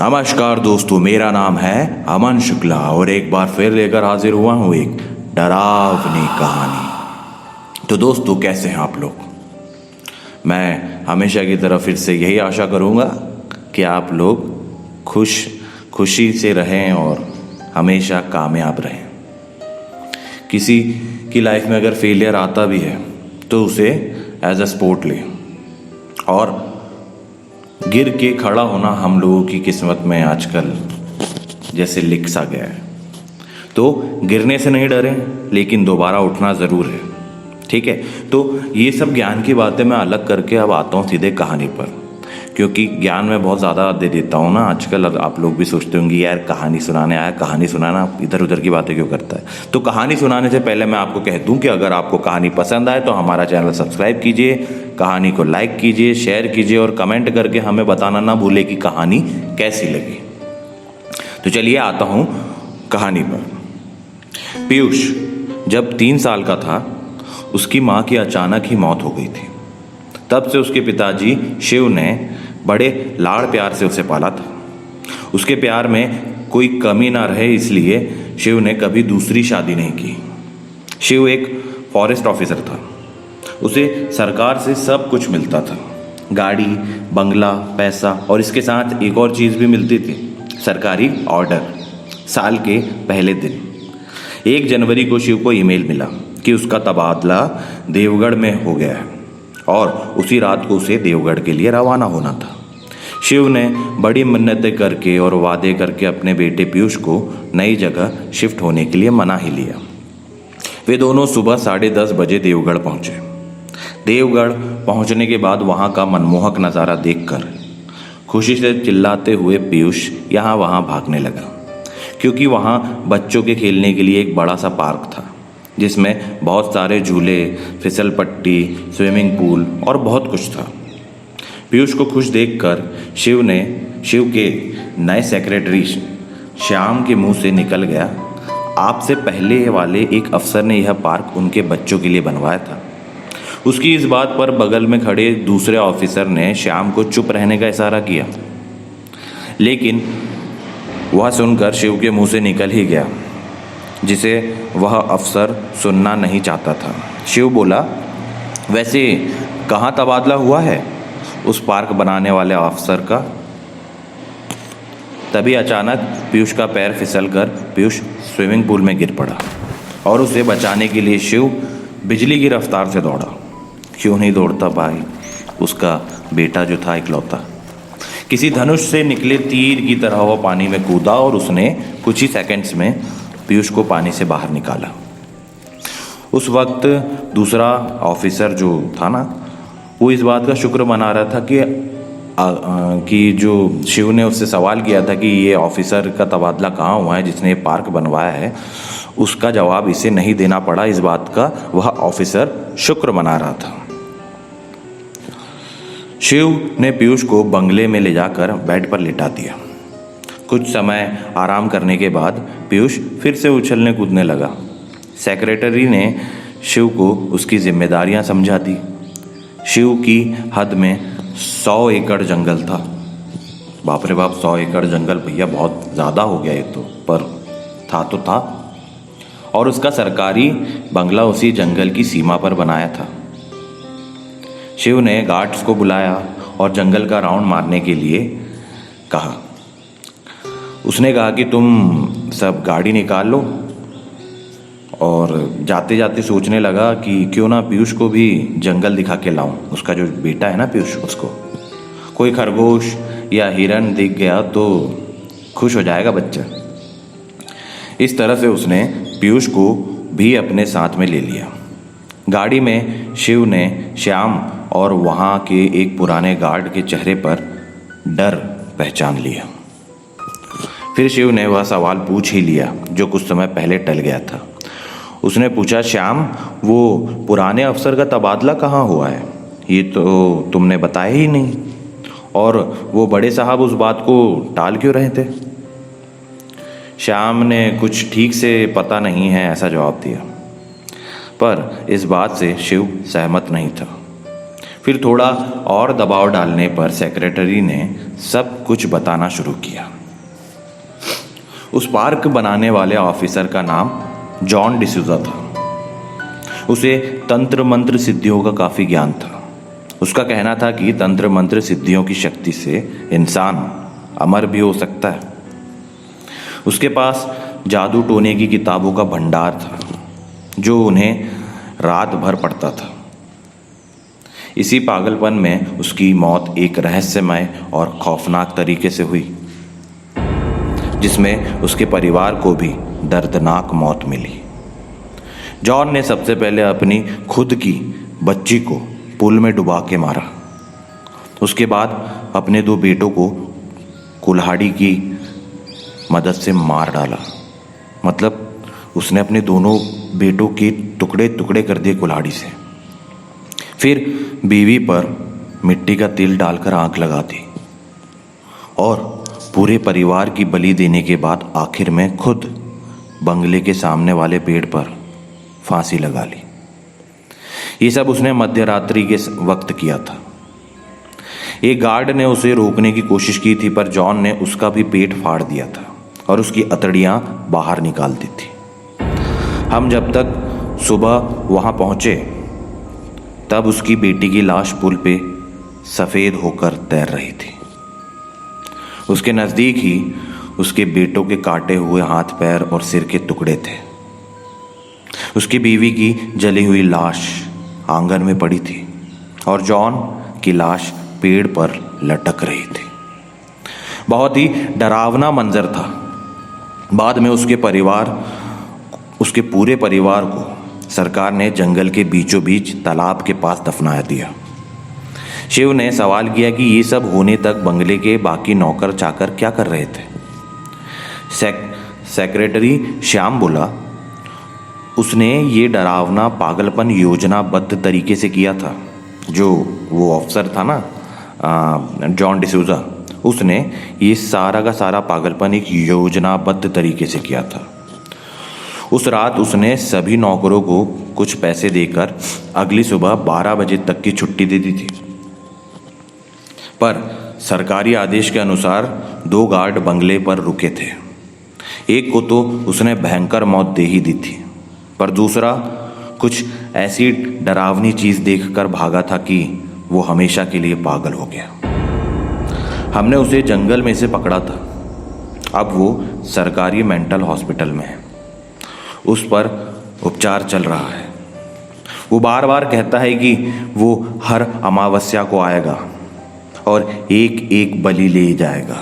नमस्कार दोस्तों, मेरा नाम है अमन शुक्ला और एक बार फिर लेकर हाजिर हुआ हूँ एक डरावनी कहानी। तो दोस्तों, कैसे हैं आप लोग? मैं हमेशा की तरह फिर से यही आशा करूँगा कि आप लोग खुशी से रहें और हमेशा कामयाब रहें। किसी की लाइफ में अगर फेलियर आता भी है तो उसे एज अ स्पोर्ट लें, और गिर के खड़ा होना हम लोगों की किस्मत में आजकल जैसे लिख सा गया है। तो गिरने से नहीं डरें, लेकिन दोबारा उठना ज़रूर है। ठीक है, तो ये सब ज्ञान की बातें मैं अलग करके अब आता हूँ सीधे कहानी पर, क्योंकि ज्ञान मैं बहुत ज़्यादा दे देता हूँ ना आजकल। आप लोग भी सोचते होंगे यार कहानी सुनाने आया, कहानी सुनाना इधर उधर की बातें क्यों करता है। तो कहानी सुनाने से पहले मैं आपको कह दूँ कि अगर आपको कहानी पसंद आए तो हमारा चैनल सब्सक्राइब कीजिए, कहानी को लाइक कीजिए, शेयर कीजिए और कमेंट करके हमें बताना ना भूले कि कहानी कैसी लगी। तो चलिए आता हूँ कहानी पर। पीयूष जब 3 साल का था, उसकी माँ की अचानक ही मौत हो गई थी। तब से उसके पिताजी शिव ने बड़े लाड़ प्यार से उसे पाला था। उसके प्यार में कोई कमी ना रहे, इसलिए शिव ने कभी दूसरी शादी नहीं की। शिव एक फॉरेस्ट ऑफिसर था। उसे सरकार से सब कुछ मिलता था, गाड़ी, बंगला, पैसा, और इसके साथ एक और चीज़ भी मिलती थी, सरकारी ऑर्डर। साल के पहले दिन 1 जनवरी को शिव को ईमेल मिला कि उसका तबादला देवगढ़ में हो गया है और उसी रात को उसे देवगढ़ के लिए रवाना होना था। शिव ने बड़ी मिन्नतें करके और वादे करके अपने बेटे पीयूष को नई जगह शिफ्ट होने के लिए मना ही लिया। वे दोनों सुबह 10:30 बजे देवगढ़ पहुंचे। देवगढ़ पहुंचने के बाद वहां का मनमोहक नज़ारा देखकर खुशी से चिल्लाते हुए पीयूष यहाँ वहाँ भागने लगा, क्योंकि वहाँ बच्चों के खेलने के लिए एक बड़ा सा पार्क था जिसमें बहुत सारे झूले, फिसल पट्टी, स्विमिंग पूल और बहुत कुछ था। पीयूष को खुश देखकर शिव के नए सेक्रेटरी श्याम के मुंह से निकल गया, आपसे पहले वाले एक अफसर ने यह पार्क उनके बच्चों के लिए बनवाया था। उसकी इस बात पर बगल में खड़े दूसरे ऑफिसर ने श्याम को चुप रहने का इशारा किया, लेकिन वह सुनकर शिव के मुंह से निकल ही गया, जिसे वह अफसर सुनना नहीं चाहता था। शिव बोला, वैसे कहाँ तबादला हुआ है उस पार्क बनाने वाले अफसर का? तभी अचानक पीयूष का पैर फिसलकर पीयूष स्विमिंग पूल में गिर पड़ा और उसे बचाने के लिए शिव बिजली की रफ्तार से दौड़ा। क्यों नहीं दौड़ता भाई, उसका बेटा जो था इकलौता। किसी धनुष से निकले तीर की तरह वो पानी में कूदा और उसने कुछ ही सेकंड्स में पीयूष को पानी से बाहर निकाला। उस वक्त दूसरा ऑफिसर जो था ना, वो इस बात का शुक्र मना रहा था कि जो शिव ने उससे सवाल किया था कि ये ऑफिसर का तबादला कहाँ हुआ है जिसने ये पार्क बनवाया है, उसका जवाब इसे नहीं देना पड़ा। इस बात का वह ऑफिसर शुक्र मना रहा था। शिव ने पीयूष को बंगले में ले जाकर बेड पर लिटा दिया। कुछ समय आराम करने के बाद पीयूष फिर से उछलने कूदने लगा। सेक्रेटरी ने शिव को उसकी जिम्मेदारियां समझा दी। शिव की हद में 100 एकड़ जंगल था। बाप रे बाप, 100 एकड़ जंगल भैया, बहुत ज़्यादा हो गया ये तो, पर था तो था। और उसका सरकारी बंगला उसी जंगल की सीमा पर बनाया था। शिव ने गार्ड्स को बुलाया और जंगल का राउंड मारने के लिए कहा। उसने कहा कि तुम सब गाड़ी निकाल लो, और जाते जाते सोचने लगा कि क्यों ना पीयूष को भी जंगल दिखा के लाऊं। उसका जो बेटा है ना पीयूष, उसको कोई खरगोश या हिरन दिख गया तो खुश हो जाएगा बच्चा। इस तरह से उसने पीयूष को भी अपने साथ में ले लिया। गाड़ी में शिव ने श्याम और वहाँ के एक पुराने गार्ड के चेहरे पर डर पहचान लिया। फिर शिव ने वह सवाल पूछ ही लिया जो कुछ समय पहले टल गया था। उसने पूछा, श्याम, वो पुराने अफसर का तबादला कहाँ हुआ है? ये तो तुमने बताया ही नहीं, और वो बड़े साहब उस बात को टाल क्यों रहे थे? श्याम ने कुछ ठीक से पता नहीं है ऐसा जवाब दिया, पर इस बात से शिव सहमत नहीं था। फिर थोड़ा और दबाव डालने पर सेक्रेटरी ने सब कुछ बताना शुरू किया। उस पार्क बनाने वाले ऑफिसर का नाम जॉन डिसूजा था। उसे तंत्र मंत्र सिद्धियों का काफ़ी ज्ञान था। उसका कहना था कि तंत्र मंत्र सिद्धियों की शक्ति से इंसान अमर भी हो सकता है। उसके पास जादू टोने की किताबों का भंडार था जो उन्हें रात भर पढ़ता था। इसी पागलपन में उसकी मौत एक रहस्यमय और खौफनाक तरीके से हुई, जिसमें उसके परिवार को भी दर्दनाक मौत मिली। जॉन ने सबसे पहले अपनी खुद की बच्ची को पुल में डुबा के मारा। उसके बाद अपने 2 बेटों को कुल्हाड़ी की मदद से मार डाला। मतलब उसने अपने दोनों बेटों के टुकड़े टुकड़े कर दिए कुल्हाड़ी से। फिर बीवी पर मिट्टी का तेल डालकर आग लगा दी और पूरे परिवार की बलि देने के बाद आखिर में खुद बंगले के सामने वाले पेड़ पर फांसी लगा ली। ये सब उसने मध्यरात्रि के वक्त किया था। एक गार्ड ने उसे रोकने की कोशिश की थी, पर जॉन ने उसका भी पेट फाड़ दिया था और उसकी अतड़ियाँ बाहर निकाल दी थी। हम जब तक सुबह वहाँ पहुँचे तब उसकी बेटी की लाश पुल पे सफ़ेद होकर तैर रही थी। उसके नज़दीक ही उसके बेटों के काटे हुए हाथ पैर और सिर के टुकड़े थे। उसकी बीवी की जली हुई लाश आंगन में पड़ी थी और जॉन की लाश पेड़ पर लटक रही थी। बहुत ही डरावना मंजर था। बाद में उसके पूरे परिवार को सरकार ने जंगल के बीचों बीच तालाब के पास दफना दिया। शिव ने सवाल किया कि ये सब होने तक बंगले के बाकी नौकर चाकर क्या कर रहे थे। सेक्रेटरी श्याम बोला, उसने ये डरावना पागलपन योजनाबद्ध तरीके से किया था। जो वो अफसर था ना, जॉन डिसूजा, उसने ये सारा का सारा पागलपन एक योजनाबद्ध तरीके से किया था। उस रात उसने सभी नौकरों को कुछ पैसे देकर अगली सुबह 12 बजे तक की छुट्टी दे दी थी। पर सरकारी आदेश के अनुसार 2 गार्ड बंगले पर रुके थे। एक को तो उसने भयंकर मौत दे ही दी थी, पर दूसरा कुछ ऐसी डरावनी चीज़ देखकर भागा था कि वो हमेशा के लिए पागल हो गया। हमने उसे जंगल में से पकड़ा था। अब वो सरकारी मेंटल हॉस्पिटल में है। उस पर उपचार चल रहा है। वो बार बार कहता है कि वो हर अमावस्या को आएगा और एक एक बलि ले जाएगा।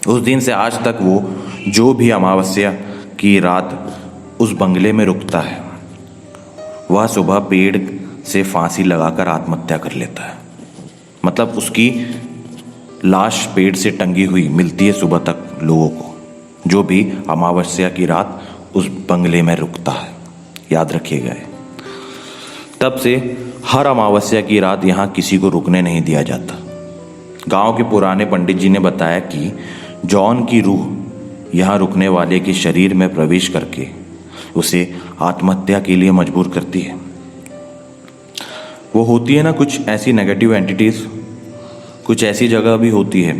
उस दिन से आज तक वो जो भी अमावस्या की रात उस बंगले में रुकता है, वह सुबह पेड़ से फांसी लगाकर आत्महत्या कर लेता है। मतलब उसकी लाश पेड़ से टंगी हुई मिलती है सुबह तक लोगों को, जो भी अमावस्या की रात उस बंगले में रुकता है। याद रखिएगा। तब से हर अमावस्या की रात यहाँ किसी को रुकने नहीं दिया जाता। गांव के पुराने पंडित जी ने बताया कि जॉन की रूह यहाँ रुकने वाले के शरीर में प्रवेश करके उसे आत्महत्या के लिए मजबूर करती है। वो होती है ना कुछ ऐसी नेगेटिव एंटिटीज़, कुछ ऐसी जगह भी होती है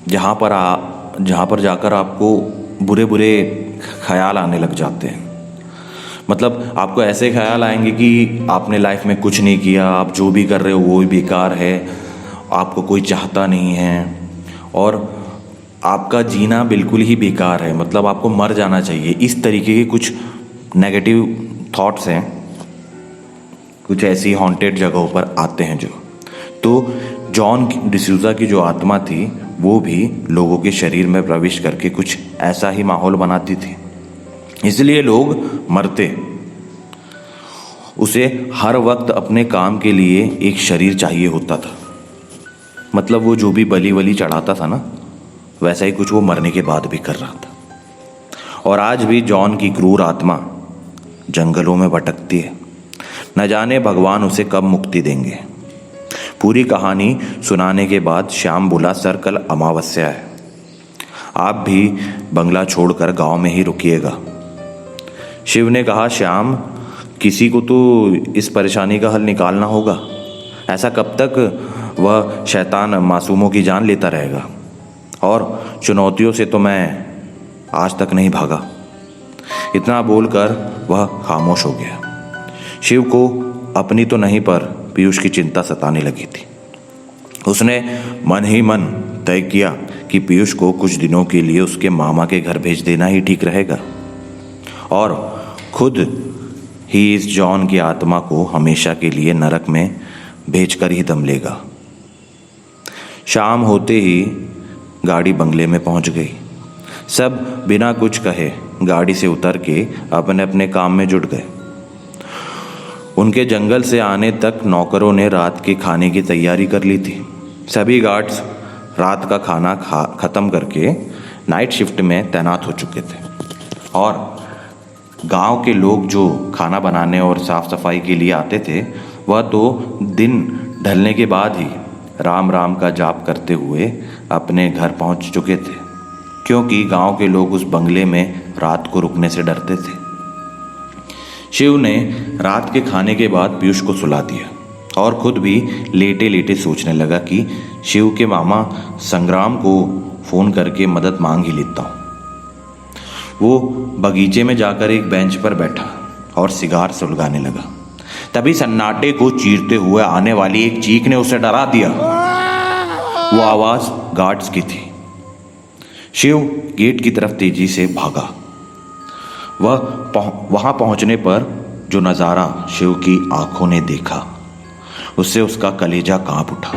जहाँ पर जाकर आपको बुरे बुरे ख्याल आने लग जाते हैं। मतलब आपको ऐसे ख्याल आएंगे कि आपने लाइफ में कुछ नहीं किया, आप जो भी कर रहे हो वो भी बेकार है, आपको कोई चाहता नहीं है और आपका जीना बिल्कुल ही बेकार है, मतलब आपको मर जाना चाहिए। इस तरीके के कुछ नेगेटिव थॉट्स हैं, कुछ ऐसी हॉन्टेड जगहों पर आते हैं जो। तो जॉन डिसूजा की जो आत्मा थी वो भी लोगों के शरीर में प्रवेश करके कुछ ऐसा ही माहौल बनाती थी, इसलिए लोग मरते। उसे हर वक्त अपने काम के लिए एक शरीर चाहिए होता था। मतलब वो जो भी बलि वली चढ़ाता था ना, वैसा ही कुछ वो मरने के बाद भी कर रहा था। और आज भी जॉन की क्रूर आत्मा जंगलों में भटकती है। न जाने भगवान उसे कब मुक्ति देंगे। पूरी कहानी सुनाने के बाद श्याम बोला, सर कल अमावस्या है, आप भी बंगला छोड़कर गांव में ही रुकिएगा। शिव ने कहा, श्याम किसी को तो इस परेशानी का हल निकालना होगा। ऐसा कब तक वह शैतान मासूमों की जान लेता रहेगा? और चुनौतियों से तो मैं आज तक नहीं भागा। इतना बोलकर वह खामोश हो गया। शिव को अपनी तो नहीं पर पीयूष की चिंता सताने लगी थी। उसने मन ही मन तय किया कि पीयूष को कुछ दिनों के लिए उसके मामा के घर भेज देना ही ठीक रहेगा और खुद ही इस जॉन की आत्मा को हमेशा के लिए नरक में भेजकर ही दम लेगा। शाम होते ही गाड़ी बंगले में पहुंच गई। सब बिना कुछ कहे गाड़ी से उतर के अपने अपने काम में जुट गए। उनके जंगल से आने तक नौकरों ने रात के खाने की तैयारी कर ली थी। सभी गार्ड्स रात का खाना खत्म करके नाइट शिफ्ट में तैनात हो चुके थे और गांव के लोग जो खाना बनाने और साफ सफाई के लिए आते थे वह तो दिन ढलने के बाद ही राम राम का जाप करते हुए अपने घर पहुंच चुके थे, क्योंकि गांव के लोग उस बंगले में रात को रुकने से डरते थे। शिव ने रात के खाने के बाद पीयूष को सुला दिया और खुद भी लेटे लेटे सोचने लगा कि शिव के मामा संग्राम को फ़ोन करके मदद मांग ही लेता हूँ। वो बगीचे में जाकर एक बेंच पर बैठा और सिगार सुलगाने लगा। तभी सन्नाटे को चीरते हुए आने वाली एक चीख ने उसे डरा दिया। वो आवाज़ गार्ड्स की थी। शिव गेट की तरफ तेजी से भागा। वहां पहुंचने पर जो नज़ारा शिव की आंखों ने देखा उससे उसका कलेजा कांप उठा,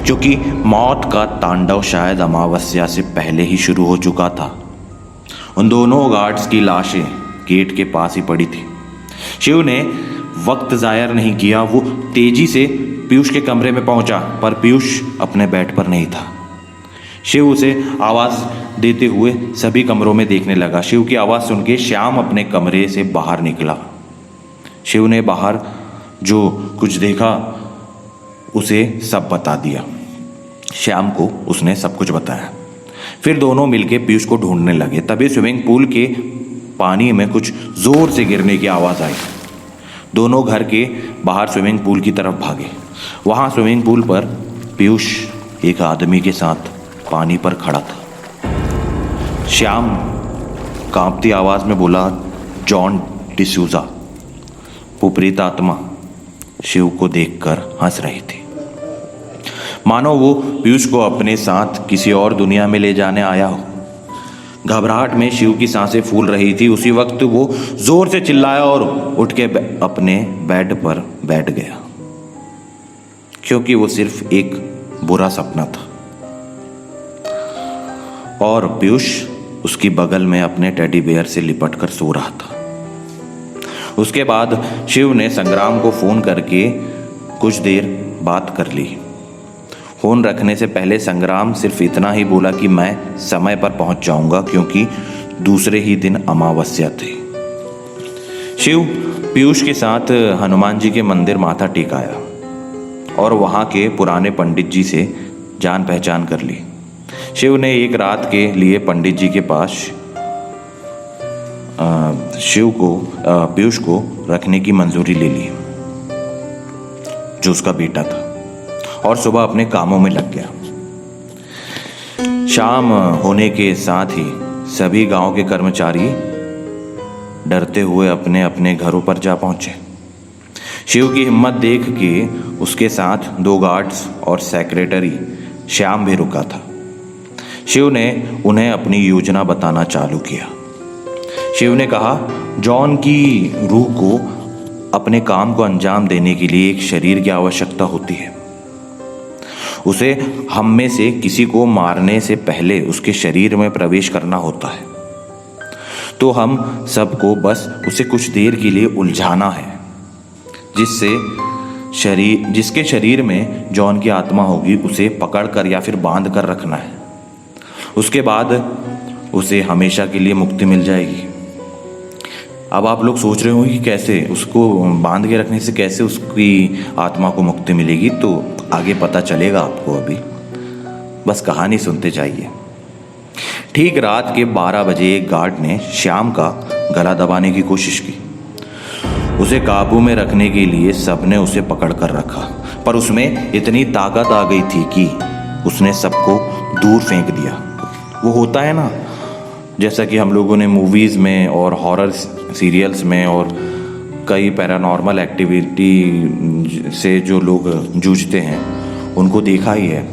क्योंकि मौत का तांडव शायद अमावस्या से पहले ही शुरू हो चुका था। उन दोनों गार्ड्स की लाशें गेट के पास ही पड़ी थी। शिव ने वक्त ज़ाया नहीं किया। वो तेजी से पीयूष के कमरे में पहुंचा, पर पीयूष अपने बेड पर नहीं था। शिव उसे आवाज़ देते हुए सभी कमरों में देखने लगा। शिव की आवाज़ सुन के श्याम अपने कमरे से बाहर निकला। शिव ने बाहर जो कुछ देखा उसे सब बता दिया। श्याम को उसने सब कुछ बताया। फिर दोनों मिलकर पीयूष को ढूंढने लगे। तभी स्विमिंग पूल के पानी में कुछ जोर से गिरने की आवाज़ आई। दोनों घर के बाहर स्विमिंग पूल की तरफ भागे। वहाँ स्विमिंग पूल पर पीयूष एक आदमी के साथ पानी पर खड़ा था। श्याम कांपती आवाज़ में बोला, जॉन डिसूजा। विपरीत आत्मा शिव को देखकर हंस रही थी, मानो वो पीयूष को अपने साथ किसी और दुनिया में ले जाने आया हो। घबराहट में शिव की सांसें फूल रही थी। उसी वक्त वो जोर से चिल्लाया और उठ के अपने बेड पर बैठ गया, क्योंकि वो सिर्फ एक बुरा सपना था और पीयूष उसकी बगल में अपने टेडी बेयर से लिपट कर सो रहा था। उसके बाद शिव ने संग्राम को फ़ोन करके कुछ देर बात कर ली। फ़ोन रखने से पहले संग्राम सिर्फ इतना ही बोला कि मैं समय पर पहुंच जाऊंगा, क्योंकि दूसरे ही दिन अमावस्या थी। शिव पीयूष के साथ हनुमान जी के मंदिर माथा टेकाया और वहां के पुराने पंडित जी से जान पहचान कर ली। शिव ने एक रात के लिए पंडित जी के पास पीयूष को रखने की मंजूरी ले ली, जो उसका बेटा था, और सुबह अपने कामों में लग गया। शाम होने के साथ ही सभी गांव के कर्मचारी डरते हुए अपने अपने घरों पर जा पहुंचे। शिव की हिम्मत देख के उसके साथ 2 गार्ड्स और सेक्रेटरी श्याम भी रुका था। शिव ने उन्हें अपनी योजना बताना चालू किया। शिव ने कहा, जॉन की रूह को अपने काम को अंजाम देने के लिए एक शरीर की आवश्यकता होती है। उसे हम में से किसी को मारने से पहले उसके शरीर में प्रवेश करना होता है। तो हम सबको बस उसे कुछ देर के लिए उलझाना है, जिसके शरीर में जॉन की आत्मा होगी उसे पकड़कर या फिर बांध कर रखना है। उसके बाद उसे हमेशा के लिए मुक्ति मिल जाएगी। अब आप लोग सोच रहे होंगे कि कैसे उसको बांध के रखने से कैसे उसकी आत्मा को मुक्ति मिलेगी, तो आगे पता चलेगा आपको। अभी बस कहानी सुनते जाइए। ठीक रात के 12 बजे एक गार्ड ने श्याम का गला दबाने की कोशिश की। उसे काबू में रखने के लिए सबने उसे पकड़ कर रखा, पर उसमें इतनी ताकत आ गई थी कि उसने सबको दूर फेंक दिया। वो होता है ना, जैसा कि हम लोगों ने मूवीज़ में और हॉरर सीरियल्स में और कई पैरानॉर्मल एक्टिविटी से जो लोग जूझते हैं उनको देखा ही है।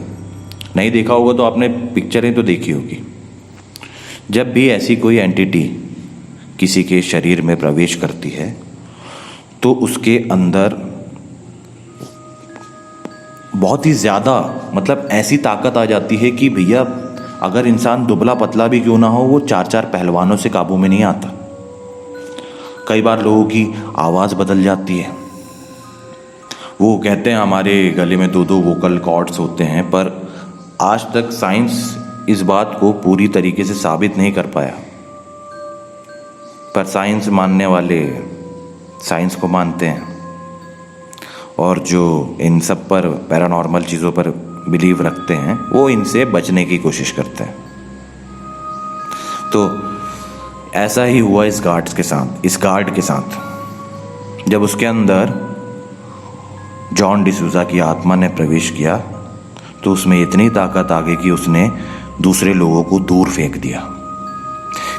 नहीं देखा होगा तो आपने पिक्चरें तो देखी होगी। जब भी ऐसी कोई एंटिटी किसी के शरीर में प्रवेश करती है तो उसके अंदर बहुत ही ज़्यादा मतलब ऐसी ताकत आ जाती है कि भैया अगर इंसान दुबला पतला भी क्यों ना हो, वो 4-4 पहलवानों से काबू में नहीं आता। कई बार लोगों की आवाज़ बदल जाती है। वो कहते हैं हमारे गले में 2-2 वोकल कॉर्ड्स होते हैं, पर आज तक साइंस इस बात को पूरी तरीके से साबित नहीं कर पाया। पर साइंस मानने वाले साइंस को मानते हैं, और जो इन सब पर पैरानॉर्मल चीज़ों पर बिलीव रखते हैं वो इनसे बचने की कोशिश करते हैं। तो ऐसा ही हुआ इस गार्ड के साथ। जब उसके अंदर जॉन डिसूजा की आत्मा ने प्रवेश किया तो उसमें इतनी ताकत आ गई कि उसने दूसरे लोगों को दूर फेंक दिया।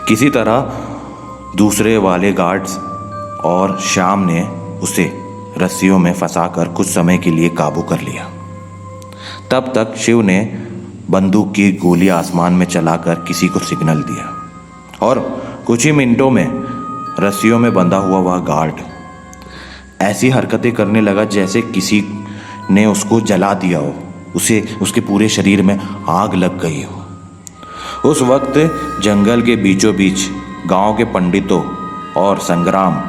किसी तरह दूसरे वाले गार्ड्स और श्याम ने उसे रस्सियों में फंसाकर कुछ समय के लिए काबू कर लिया। तब तक शिव ने बंदूक की गोली आसमान में चलाकर किसी को सिग्नल दिया, और कुछ ही मिनटों में रस्सियों में बंधा हुआ वह गार्ड ऐसी हरकतें करने लगा जैसे किसी ने उसको जला दिया हो, उसके पूरे शरीर में आग लग गई हो। उस वक्त जंगल के बीचों बीच गांव के पंडितों और संग्राम,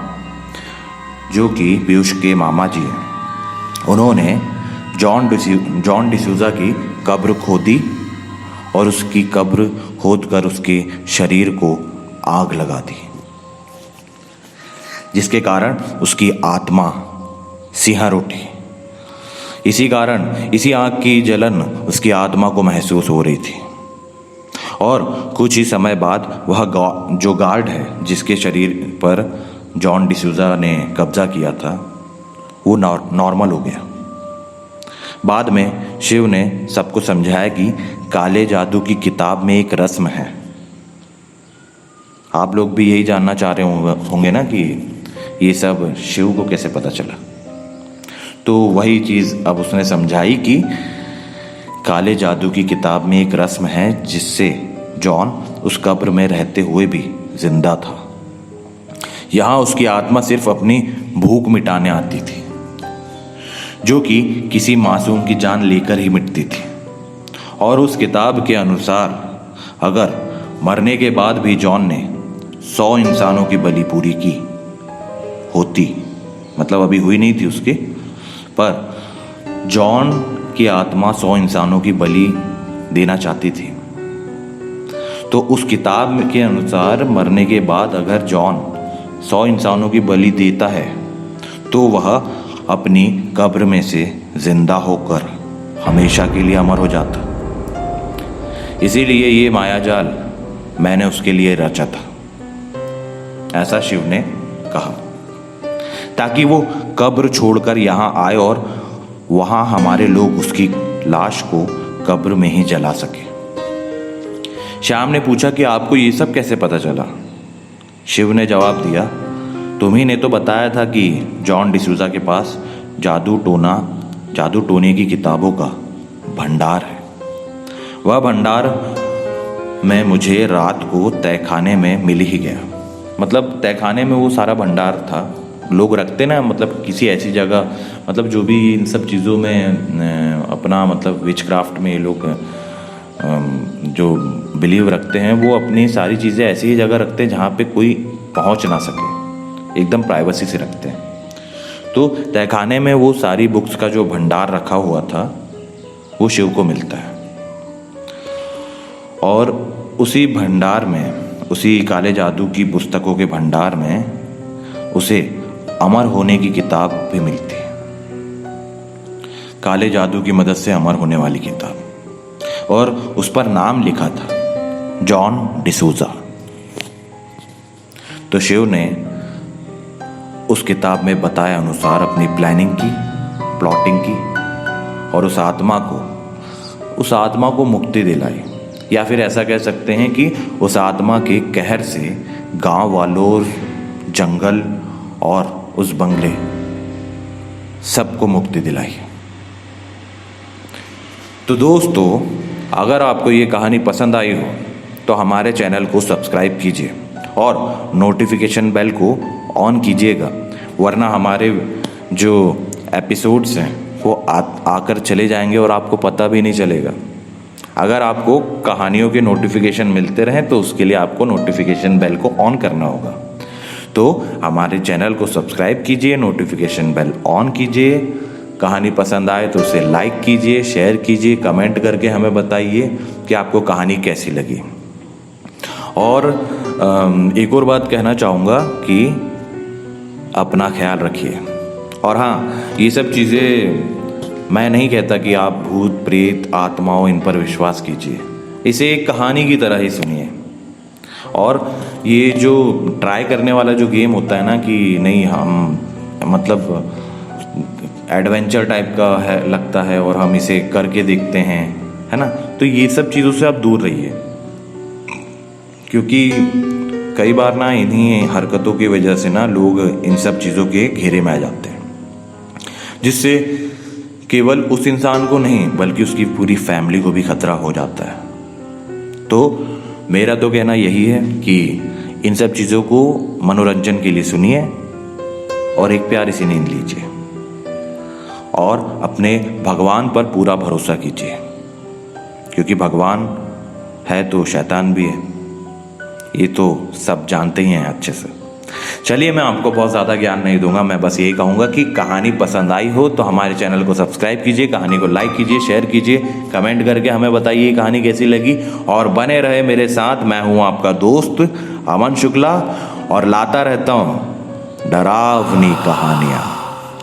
जो कि पीयूष के मामा जी हैं, उन्होंने जॉन डिसूजा की कब्र खोदी और उसकी कब्र खोदकर उसके शरीर को आग लगा दी, जिसके कारण उसकी आत्मा सिहर उठी। इसी आग की जलन उसकी आत्मा को महसूस हो रही थी। और कुछ ही समय बाद वह जो गार्ड है जिसके शरीर पर जॉन डिसूजा ने कब्जा किया था वो नॉर्मल हो गया। बाद में शिव ने सबको समझाया कि काले जादू की किताब में एक रस्म है। आप लोग भी यही जानना चाह रहे होंगे ना कि ये सब शिव को कैसे पता चला। तो वही चीज़ अब उसने समझाई कि काले जादू की किताब में एक रस्म है जिससे जॉन उस कब्र में रहते हुए भी जिंदा था। यहाँ उसकी आत्मा सिर्फ अपनी भूख मिटाने आती थी, जो कि किसी मासूम की जान लेकर ही मिटती थी। और उस किताब के अनुसार अगर मरने के बाद भी जॉन ने 100 इंसानों की बलि पूरी की होती, मतलब अभी हुई नहीं थी उसके, पर जॉन की आत्मा 100 इंसानों की बलि देना चाहती थी। तो उस किताब के अनुसार मरने के बाद अगर जॉन 100 इंसानों की बलि देता है तो वह अपनी कब्र में से जिंदा होकर हमेशा के लिए अमर हो जाता। इसीलिए ये मायाजाल मैंने उसके लिए रचा था, ऐसा शिव ने कहा, ताकि वो कब्र छोड़कर यहाँ आए और वहाँ हमारे लोग उसकी लाश को कब्र में ही जला सके। श्याम ने पूछा कि आपको ये सब कैसे पता चला? शिव ने जवाब दिया, तुम्ही ने तो बताया था कि जॉन डिसूजा के पास जादू टोने की किताबों का भंडार है। वह भंडार में मुझे रात को तहखाने में मिल ही गया। मतलब तहखाने में वो सारा भंडार था, लोग रखते ना, मतलब किसी ऐसी जगह, मतलब जो भी इन सब चीज़ों में अपना मतलब विचक्राफ्ट में ये लोग जो बिलीव रखते हैं वो अपनी सारी चीज़ें ऐसी ही जगह रखते हैं जहाँ पे कोई पहुँच ना सके, एकदम प्राइवेसी से रखते हैं। तो तहखाने में वो सारी बुक्स का जो भंडार रखा हुआ था वो शिव को मिलता है, और उसी भंडार में, उसी काले जादू की पुस्तकों के भंडार में उसे अमर होने की किताब भी मिलती है। काले जादू की मदद से अमर होने वाली किताब, और उस पर नाम लिखा था जॉन डिसूजा। तो शिव ने उस किताब में बताए अनुसार अपनी प्लानिंग की, प्लॉटिंग की और उस आत्मा को मुक्ति दिलाई, या फिर ऐसा कह सकते हैं कि उस आत्मा के कहर से गांव वालों, जंगल और उस बंगले सबको मुक्ति दिलाई। तो दोस्तों, अगर आपको ये कहानी पसंद आई हो तो हमारे चैनल को सब्सक्राइब कीजिए और नोटिफिकेशन बेल को ऑन कीजिएगा, वरना हमारे जो एपिसोड्स हैं वो आकर चले जाएंगे और आपको पता भी नहीं चलेगा। अगर आपको कहानियों के नोटिफिकेशन मिलते रहें तो उसके लिए आपको नोटिफिकेशन बेल को ऑन करना होगा। तो हमारे चैनल को सब्सक्राइब कीजिए, नोटिफिकेशन बेल ऑन कीजिए। कहानी पसंद आए तो उसे लाइक कीजिए, शेयर कीजिए, कमेंट करके हमें बताइए कि आपको कहानी कैसी लगी। और एक और बात कहना चाहूँगा कि अपना ख्याल रखिए। और हाँ, ये सब चीज़ें मैं नहीं कहता कि आप भूत प्रेत आत्माओं इन पर विश्वास कीजिए, इसे एक कहानी की तरह ही सुनिए। और ये जो ट्राई करने वाला जो गेम होता है ना कि नहीं, हम मतलब एडवेंचर टाइप का है लगता है और हम इसे करके देखते हैं, है ना, तो ये सब चीज़ों से आप दूर रहिए, क्योंकि कई बार ना इन्हीं हरकतों की वजह से ना लोग इन सब चीज़ों के घेरे में आ जाते हैं, जिससे केवल उस इंसान को नहीं बल्कि उसकी पूरी फैमिली को भी खतरा हो जाता है। तो मेरा तो कहना यही है कि इन सब चीज़ों को मनोरंजन के लिए सुनिए और एक प्यारी सी नींद लीजिए और अपने भगवान पर पूरा भरोसा कीजिए, क्योंकि भगवान है तो शैतान भी है, ये तो सब जानते ही हैं अच्छे से। चलिए, मैं आपको बहुत ज़्यादा ज्ञान नहीं दूंगा, मैं बस यही कहूँगा कि कहानी पसंद आई हो तो हमारे चैनल को सब्सक्राइब कीजिए, कहानी को लाइक कीजिए, शेयर कीजिए, कमेंट करके हमें बताइए कहानी कैसी लगी और बने रहे मेरे साथ। मैं हूँ आपका दोस्त अमन शुक्ला और लाता रहता हूँ डरावनी कहानियाँ।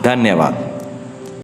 धन्यवाद।